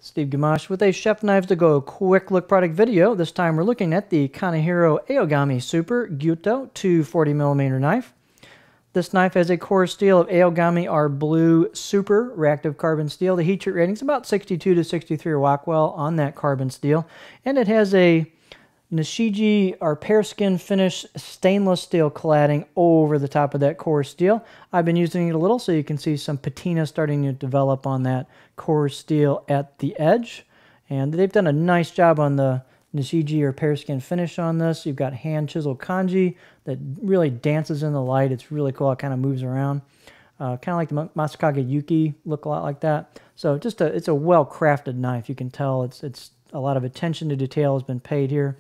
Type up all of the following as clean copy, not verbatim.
Steve Gamache with a Chef Knives to Go quick look product video. This time we're looking at the Kanehiro Aogami Super Gyuto 240mm knife. This knife has a core steel of Aogami R Blue Super reactive carbon steel. The heat treat rating is about 62 to 63 Rockwell on that carbon steel. And it has a Nishiji or pear skin finish stainless steel cladding over the top of that core steel. I've been using it a little so you can see some patina starting to develop on that core steel at the edge. And they've done a nice job on the Nishiji or pear skin finish on this. You've got hand chiseled kanji that really dances in the light. It's really cool. It kind of moves around. Kind of like the Masakage Yuki, look a lot like that. So just it's a well-crafted knife. You can tell it's a lot of attention to detail has been paid here.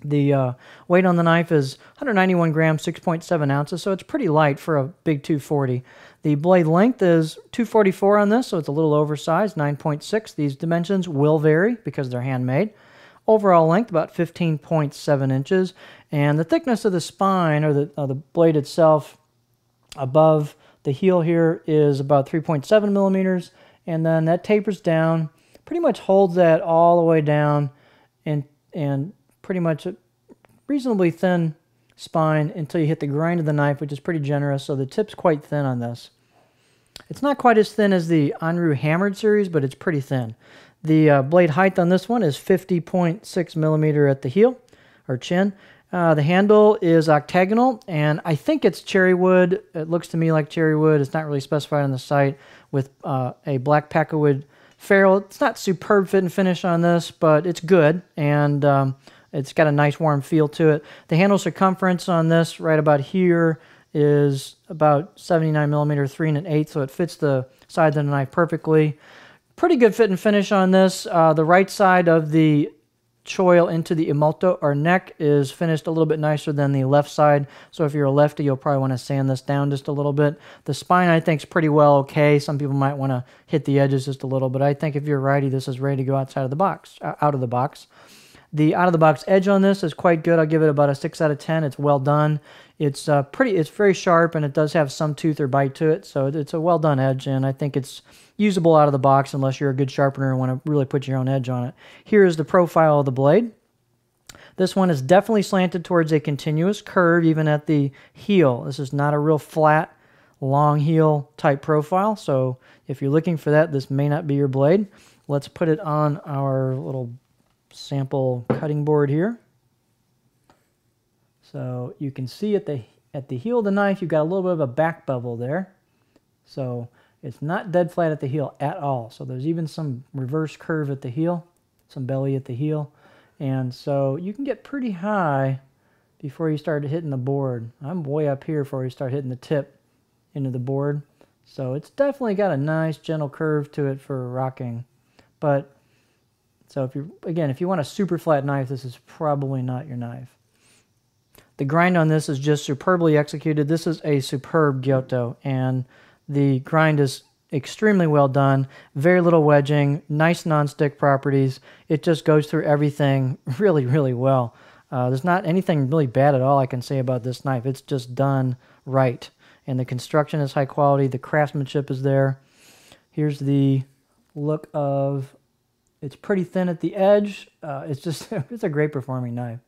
The weight on the knife is 191 grams, 6.7 ounces, so it's pretty light for a big 240. The blade length is 244 on this, so it's a little oversized, 9.6. These dimensions will vary because they're handmade. Overall length, about 15.7 inches. And the thickness of the spine, or the blade itself, above the heel here is about 3.7 millimeters. And then that tapers down, pretty much holds that all the way down, and pretty much a reasonably thin spine until you hit the grind of the knife, which is pretty generous, so the tip's quite thin on this. It's not quite as thin as the Anru Hammered series, but it's pretty thin. The blade height on this one is 50.6 millimeter at the heel, or chin. The handle is octagonal, and I think it's cherry wood. It looks to me like cherry wood. It's not really specified on the site, with a black packerwood ferrule. It's not superb fit and finish on this, but it's good, and it's got a nice warm feel to it. The handle circumference on this right about here is about 79 millimeter, 3 1/8, so it fits the sides of the knife perfectly. Pretty good fit and finish on this. The right side of the choil into the imato or neck is finished a little bit nicer than the left side. So if you're a lefty, you'll probably want to sand this down just a little bit. The spine, I think, is pretty well okay. Some people might want to hit the edges just a little, but I think if you're a righty, this is ready to go outside of the box, out of the box. The out-of-the-box edge on this is quite good. I'll give it about a 6 out of 10. It's well done. It's it's very sharp, and it does have some tooth or bite to it, so it's a well-done edge, and I think it's usable out of the box unless you're a good sharpener and want to really put your own edge on it. Here is the profile of the blade. This one is definitely slanted towards a continuous curve, even at the heel. This is not a real flat, long heel type profile, so if you're looking for that, this may not be your blade. Let's put it on our little sample cutting board here. So you can see at the heel of the knife, you've got a little bit of a back bevel there. So it's not dead flat at the heel at all. So there's even some reverse curve at the heel, some belly at the heel. And so you can get pretty high before you start hitting the board. I'm way up here before you start hitting the tip into the board. So it's definitely got a nice gentle curve to it for rocking. But so if you want a super flat knife, this is probably not your knife. The grind on this is just superbly executed. This is a superb Gyuto, and the grind is extremely well done. Very little wedging, nice non-stick properties. It just goes through everything really, really well. There's not anything really bad at all I can say about this knife. It's just done right, and the construction is high quality. The craftsmanship is there. Here's the look of. It's pretty thin at the edge. It's a great performing knife.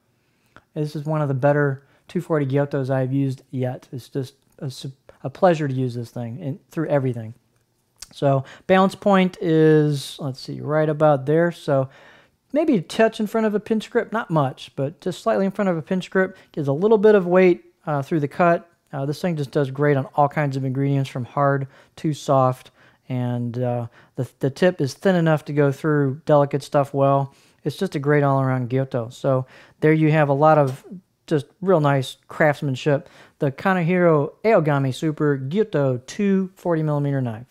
This is one of the better 240 Gyutos I've used yet. It's just a pleasure to use this thing through everything. So balance point is, let's see, right about there. So maybe a touch in front of a pinch grip, not much, but just slightly in front of a pinch grip. Gives a little bit of weight through the cut. This thing just does great on all kinds of ingredients, from hard to soft. And the tip is thin enough to go through delicate stuff well. It's just a great all-around Gyuto. So there you have a lot of just real nice craftsmanship. The Kanehiro Aogami Super Gyuto 240mm knife.